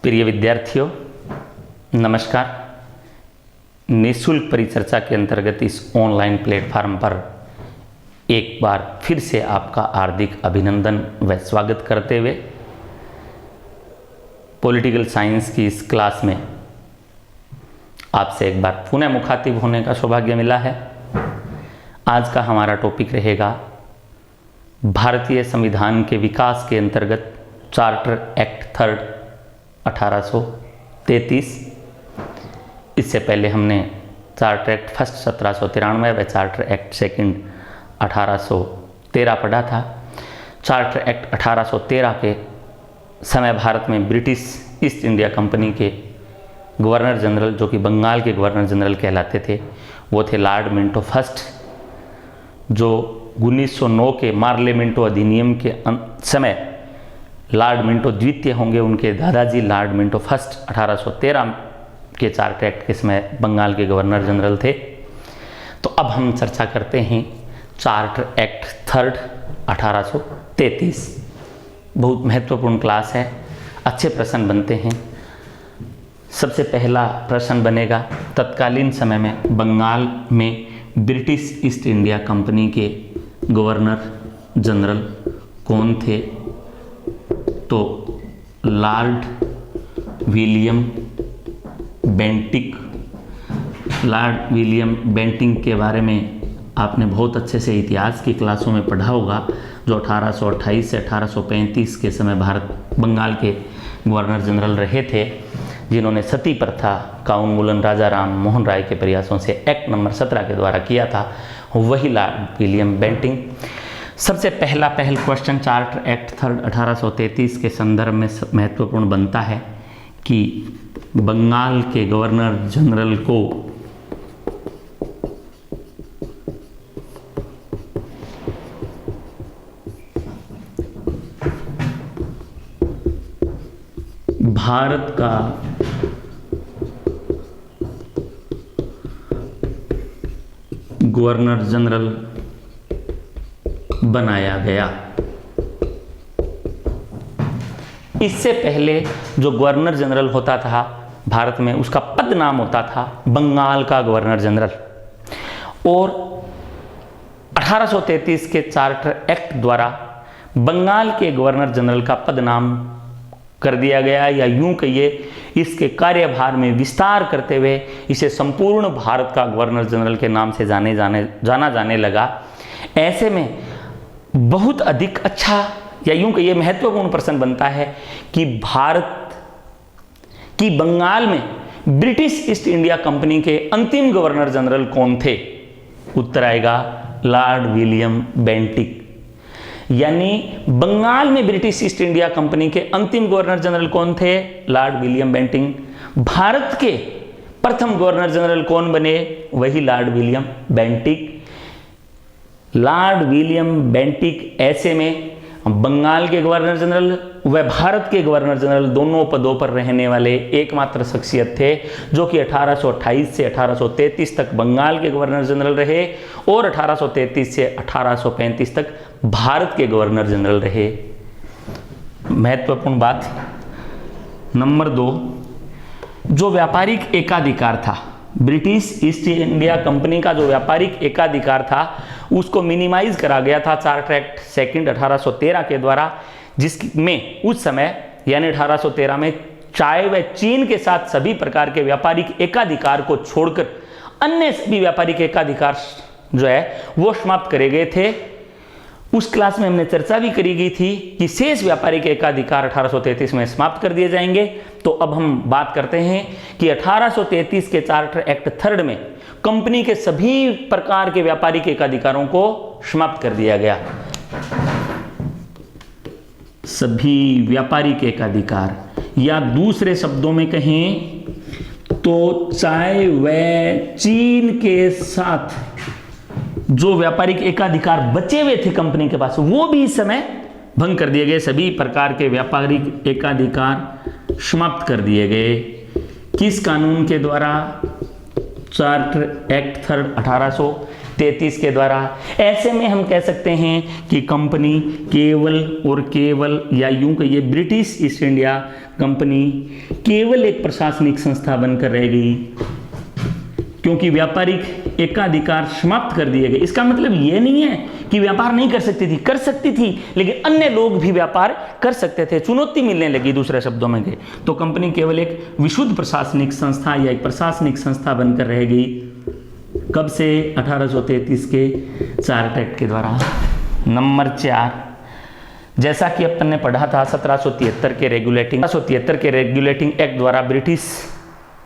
प्रिय विद्यार्थियों, नमस्कार। निःशुल्क परिचर्चा के अंतर्गत इस ऑनलाइन प्लेटफार्म पर एक बार फिर से आपका हार्दिक अभिनंदन व स्वागत करते हुए पॉलिटिकल साइंस की इस क्लास में आपसे एक बार पुनः मुखातिब होने का सौभाग्य मिला है। आज का हमारा टॉपिक रहेगा भारतीय संविधान के विकास के अंतर्गत चार्टर एक्ट थर्ड 1833। इससे पहले हमने चार्टर एक्ट फर्स्ट 1793 व चार्टर एक्ट सेकंड 1813 पढ़ा था। चार्टर एक्ट 1813 के समय भारत में ब्रिटिश ईस्ट इंडिया कंपनी के गवर्नर जनरल, जो कि बंगाल के गवर्नर जनरल कहलाते थे, वो थे लॉर्ड मिंटो फर्स्ट, जो 1909 के मार्लेमेंटो अधिनियम के समय लॉर्ड मिंटो द्वितीय होंगे। उनके दादाजी लॉर्ड मिंटो फर्स्ट 1813 के चार्टर एक्ट के समय बंगाल के गवर्नर जनरल थे। तो अब हम चर्चा करते हैं चार्टर एक्ट थर्ड 1833। बहुत महत्वपूर्ण क्लास है, अच्छे प्रश्न बनते हैं। सबसे पहला प्रश्न बनेगा, तत्कालीन समय में बंगाल में ब्रिटिश ईस्ट इंडिया कंपनी के गवर्नर जनरल कौन थे? तो Lord William Bentinck. Lord William Bentinck के बारे में आपने बहुत अच्छे से इतिहास की क्लासों में पढ़ा होगा, जो 1828 से 1835 के समय बंगाल के गवर्नर जनरल रहे थे, जिन्होंने सती प्रथा का उन्मूलन राजा राम मोहन राय के प्रयासों से एक्ट नंबर 17 के द्वारा किया था, वही लॉर्ड विलियम बेंटिक। सबसे पहला क्वेश्चन चार्टर एक्ट थर्ड 1833 के संदर्भ में महत्वपूर्ण बनता है कि बंगाल के गवर्नर जनरल को भारत का गवर्नर जनरल बनाया गया। इससे पहले जो गवर्नर जनरल होता था भारत में, उसका पद नाम होता था बंगाल का गवर्नर जनरल, और 1833 के चार्टर एक्ट द्वारा बंगाल के गवर्नर जनरल का पद नाम कर दिया गया, या यूं कहिए इसके कार्यभार में विस्तार करते हुए इसे संपूर्ण भारत का गवर्नर जनरल के नाम से जाना जाने लगा। ऐसे में बहुत अधिक अच्छा, या यूं कहिए महत्वपूर्ण प्रश्न बनता है कि भारत की बंगाल में ब्रिटिश ईस्ट इंडिया कंपनी के अंतिम गवर्नर जनरल कौन थे? उत्तर आएगा लॉर्ड विलियम बेंटिक। यानी बंगाल में ब्रिटिश ईस्ट इंडिया कंपनी के अंतिम गवर्नर जनरल कौन थे? Lord William Bentinck. भारत के प्रथम गवर्नर जनरल कौन बने? वही Lord William Bentinck. Lord William Bentinck ऐसे में बंगाल के गवर्नर जनरल व भारत के गवर्नर जनरल दोनों पदों पर रहने वाले एकमात्र शख्सियत थे, जो कि 1828 से 1833 तक बंगाल के गवर्नर जनरल रहे और 1833 से 1835 तक भारत के गवर्नर जनरल रहे। महत्वपूर्ण बात नंबर 2, जो व्यापारिक एकाधिकार था, ब्रिटिश ईस्ट इंडिया कंपनी का जो व्यापारिक एकाधिकार था, उसको मिनिमाइज करा गया था चार्टर एक्ट सेकंड 1813 के द्वारा, जिसमें उस समय यानी 1813 में चाय व चीन के साथ सभी प्रकार के व्यापारिक एकाधिकार को छोड़कर अन्य सभी व्यापारिक एकाधिकार जो है वो समाप्त करे गए थे। उस क्लास में हमने चर्चा भी करी गई थी कि शेष व्यापारिक एकाधिकार 1833 में समाप्त कर दिए जाएंगे। तो अब हम बात करते हैं कि 1833 के चार्टर एक्ट थर्ड में कंपनी के सभी प्रकार के व्यापारिक एकाधिकारों को समाप्त कर दिया गया। सभी व्यापारिक एकाधिकार, या दूसरे शब्दों में कहें तो चाय व चीन के साथ जो व्यापारिक एकाधिकार बचे हुए थे कंपनी के पास, वो भी इस समय भंग कर दिए गए। सभी प्रकार के व्यापारिक एकाधिकार समाप्त कर दिए गए। किस कानून के द्वारा? चार्टर एक्ट थर्ड 1833 33 के द्वारा। ऐसे में हम कह सकते हैं कि कंपनी केवल और केवल, या यूं कहिए ब्रिटिश ईस्ट इंडिया कंपनी केवल एक प्रशासनिक संस्था बनकर रह गई, क्योंकि व्यापारिक एकाधिकार समाप्त कर दिए गए। इसका मतलब यह नहीं है कि व्यापार नहीं कर सकती थी, कर सकती थी, लेकिन अन्य लोग भी व्यापार कर सकते थे, चुनौती मिलने लगी दूसरे शब्दों में गए। तो कंपनी केवल एक विशुद्ध प्रशासनिक संस्था या एक प्रशासनिक संस्था बनकर रह गई। कब से? 1833 के चार्ट एक्ट के द्वारा। नंबर 4, जैसा कि अपन ने पढ़ा था 1773 के रेगुलेटिंग एक्ट द्वारा ब्रिटिश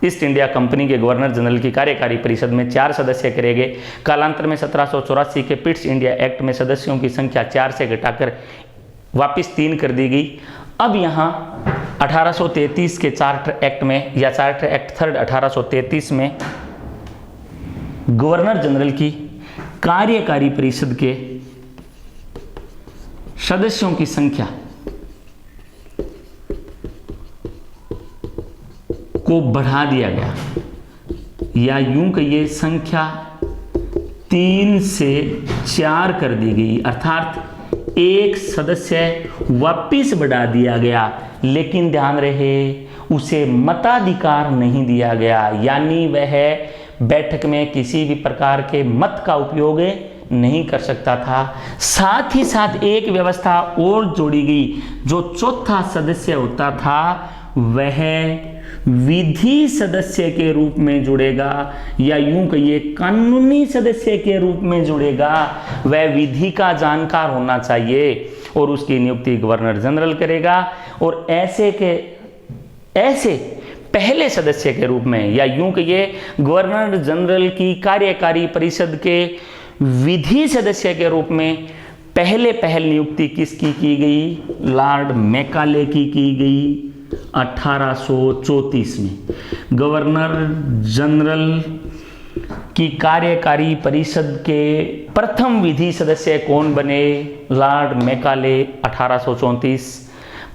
ईस्ट इंडिया कंपनी के गवर्नर जनरल की कार्यकारी परिषद में 4 सदस्य करे गए। कालांतर में 1784 के पिट्स इंडिया एक्ट में सदस्यों की संख्या 4 से घटाकर वापस 3 कर दी गई। अब यहाँ 1833 के चार्टर एक्ट में, या चार्टर एक्ट 3 1833 में गवर्नर जनरल की कार्यकारी परिषद के सदस्यों की संख्या को बढ़ा दिया गया, या यूं कहिए संख्या 3 से 4 कर दी गई, अर्थात एक सदस्य वापिस बढ़ा दिया गया, लेकिन ध्यान रहे उसे मताधिकार नहीं दिया गया, यानी वह बैठक में किसी भी प्रकार के मत का उपयोग नहीं कर सकता था। साथ ही साथ एक व्यवस्था और जोड़ी गई, जो चौथा सदस्य होता था वह विधि सदस्य के रूप में जुड़ेगा, या यूं कहिए कानूनी सदस्य के रूप में जुड़ेगा। वह विधि का जानकार होना चाहिए और उसकी नियुक्ति गवर्नर जनरल करेगा, और ऐसे पहले सदस्य के रूप में, या यूं कहिए गवर्नर जनरल की कार्यकारी परिषद के विधि सदस्य के रूप में पहल नियुक्ति किसकी की गई? लॉर्ड मैकाले की गई 1834 में। गवर्नर जनरल की कार्यकारी परिषद के प्रथम विधि सदस्य कौन बने? Lord Macaulay 1834।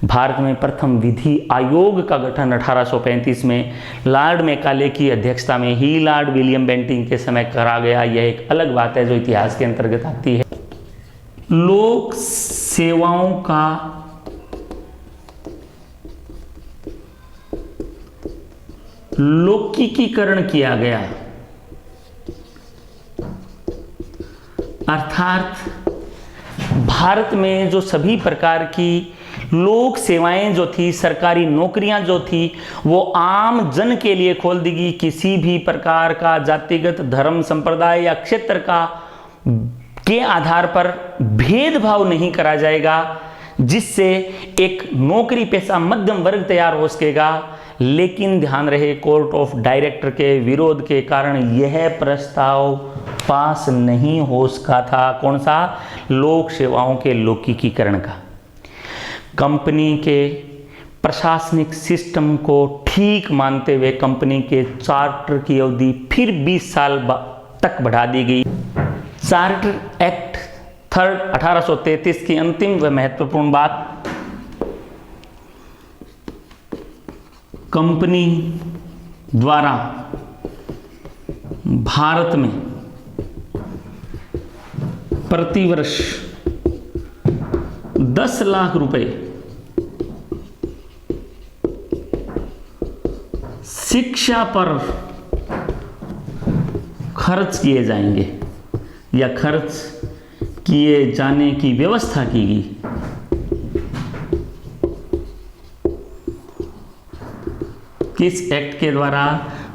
भारत में प्रथम विधि आयोग का गठन 1835 में लॉर्ड मैकाले की अध्यक्षता में ही लॉर्ड विलियम बेंटिंग के समय करा गया। यह एक अलग बात है जो इतिहास के अंतर्गत आती है। लोक सेवाओं का लौकिकीकरण किया गया, अर्थात भारत में जो सभी प्रकार की लोक सेवाएं जो थी, सरकारी नौकरियां जो थी, वो आम जन के लिए खोल दी गई। किसी भी प्रकार का जातिगत, धर्म, संप्रदाय या क्षेत्र का के आधार पर भेदभाव नहीं करा जाएगा, जिससे एक नौकरी पेशा मध्यम वर्ग तैयार हो सकेगा। लेकिन ध्यान रहे, कोर्ट ऑफ डायरेक्टर के विरोध के कारण यह प्रस्ताव पास नहीं हो सका था। कौन सा? लोक सेवाओं के लौकिकीकरण का। कंपनी के प्रशासनिक सिस्टम को ठीक मानते हुए कंपनी के चार्टर की अवधि फिर 20 साल तक बढ़ा दी गई। चार्टर एक्ट 3 1833 की अंतिम व महत्वपूर्ण बात, कंपनी द्वारा भारत में प्रतिवर्ष 10 लाख रुपए शिक्षा पर खर्च किए जाएंगे, या खर्च किए जाने की व्यवस्था की गई। किस एक्ट के द्वारा?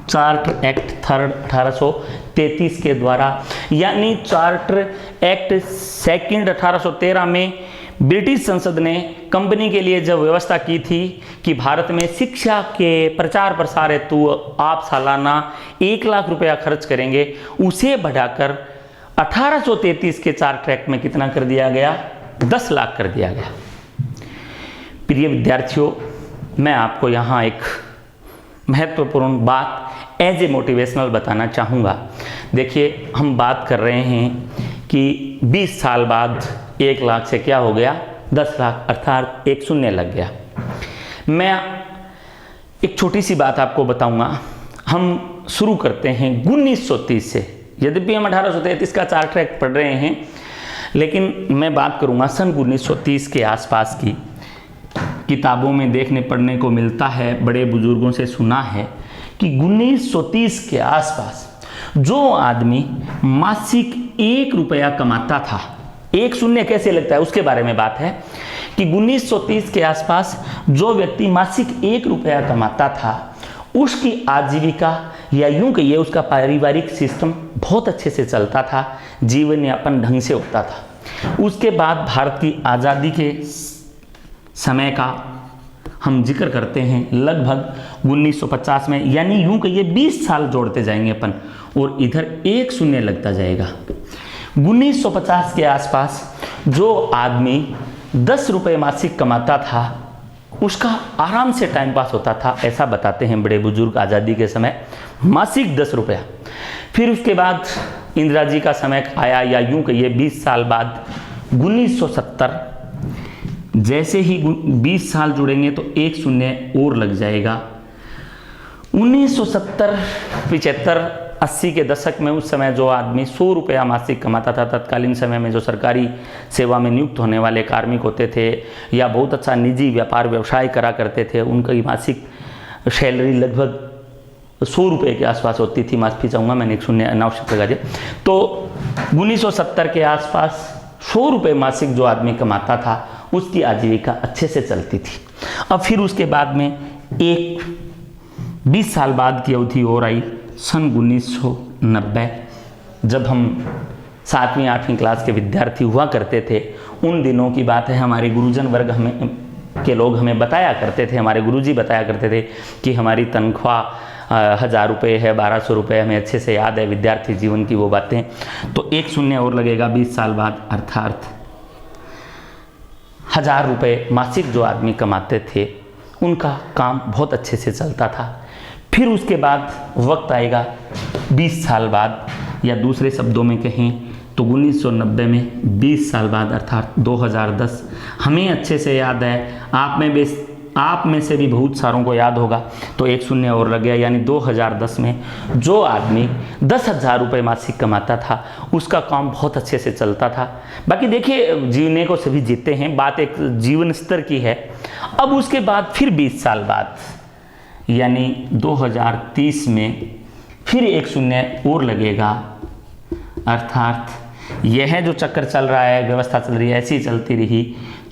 चार्टर एक्ट 3 1833 के द्वारा। यानी चार्टर एक्ट 2 1813 में ब्रिटिश संसद ने कंपनी के लिए जब व्यवस्था की थी कि भारत में शिक्षा के प्रचार प्रसार हेतु आप सालाना 1 लाख रुपया खर्च करेंगे, उसे बढ़ाकर 1833 के चार्टर एक्ट में कितना कर दिया गया? 10 लाख कर दिया गया। प्रिय विद्यार्थियों, मैं आपको यहाँ एक महत्वपूर्ण बात एज ए मोटिवेशनल बताना चाहूँगा। देखिए, हम बात कर रहे हैं कि 20 साल बाद 1 लाख से क्या हो गया? 10 लाख, अर्थात एक शून्य लग गया। मैं एक छोटी सी बात आपको बताऊंगा। हम शुरू करते हैं 1930 से। यद्यपि हम 1833 का चार्टर एक्ट पढ़ रहे हैं, लेकिन मैं बात करूंगा सन 1930 के आसपास की। किताबों में देखने पढ़ने को मिलता है, बड़े बुजुर्गों से सुना है कि 1930 के आसपास जो आदमी मासिक 1 रुपया कमाता था, एक शून्य कैसे लगता है उसके बारे में बात है कि 1930 के आसपास जो व्यक्ति मासिक 1 रुपया कमाता था, उसकी आजीविका या यूं कहिए उसका पारिवारिक सिस्टम बहुत अच्छे से चलता था, जीवन यापन ढंग से होता था। उसके बाद भारत की आज़ादी के समय का हम जिक्र करते हैं, लगभग 1950 में, यानी यूं कहिए 20 साल जोड़ते जाएंगे अपन, और इधर एक शून्य लगता जाएगा। 1950 के आसपास जो आदमी 10 रुपये मासिक कमाता था, उसका आराम से टाइम पास होता था, ऐसा बताते हैं बड़े बुजुर्ग आज़ादी के समय, मासिक 10 रुपया। फिर उसके बाद इंदिरा जी का समय आया, या यूं कहिए 20 साल बाद 1970, जैसे ही 20 साल जुड़ेंगे तो एक शून्य और लग जाएगा। 1970, 75, 80 के दशक में उस समय जो आदमी 100 रुपया मासिक कमाता था, तत्कालीन समय में जो सरकारी सेवा में नियुक्त होने वाले कार्मिक होते थे या बहुत अच्छा निजी व्यापार व्यवसाय करा करते थे, उनकी मासिक सैलरी लगभग 100 रुपये के आसपास होती थी। माफ़ी चाहूँगा, मैंने एक शून्य अनावश्यक लगा दिया। तो 1970 के आसपास 100 रुपये मासिक जो आदमी कमाता था, उसकी आजीविका अच्छे से चलती थी। अब फिर उसके बाद में एक 20 साल बाद की अवधि और आई, सन 1990, जब हम 7वीं 8वीं क्लास के विद्यार्थी हुआ करते थे। उन दिनों की बात है, हमारे गुरुजन वर्ग के लोग हमें बताया करते थे, हमारे गुरुजी बताया करते थे कि हमारी तनख्वाह 1000 रुपये है, 1200 रुपये, हमें अच्छे से याद है विद्यार्थी जीवन की वो बातें। तो एक शून्य और लगेगा 20 साल बाद, अर्थात 1000 रुपये मासिक जो आदमी कमाते थे, उनका काम बहुत अच्छे से चलता था। फिर उसके बाद वक्त आएगा 20 साल बाद, या दूसरे शब्दों में कहें तो 1990 में 20 साल बाद, अर्थात 2010, हमें अच्छे से याद है, आप में से भी बहुत सारों को याद होगा, तो एक शून्य और लग गया, यानी 2010 में जो आदमी 10,000 रुपये मासिक कमाता था, उसका काम बहुत अच्छे से चलता था। बाकी देखिए, जीने को सभी जीते हैं, बात एक जीवन स्तर की है। अब उसके बाद फिर 20 साल बाद, यानी 2030 में फिर एक शून्य और लगेगा, अर्थात यह जो चक्कर चल रहा है, व्यवस्था चल रही है, ऐसी चलती रही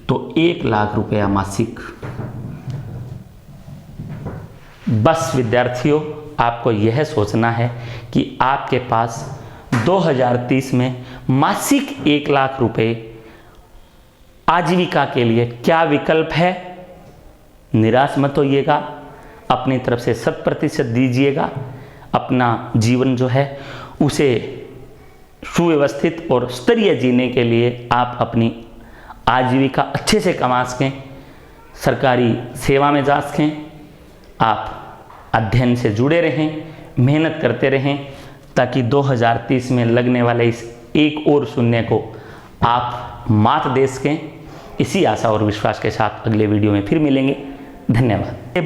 तो 1 लाख रुपया मासिक। बस विद्यार्थियों, आपको यह सोचना है कि आपके पास 2030 में मासिक 1 लाख रुपए आजीविका के लिए क्या विकल्प है। निराश मत होइएगा, अपनी तरफ से 100% दीजिएगा। अपना जीवन जो है उसे सुव्यवस्थित और स्तरीय जीने के लिए आप अपनी आजीविका अच्छे से कमा सकें, सरकारी सेवा में जा सकें। आप अध्ययन से जुड़े रहें, मेहनत करते रहें, ताकि 2030 में लगने वाले इस एक और शून्य को आप मात दे सकें। इसी आशा और विश्वास के साथ अगले वीडियो में फिर मिलेंगे। धन्यवाद।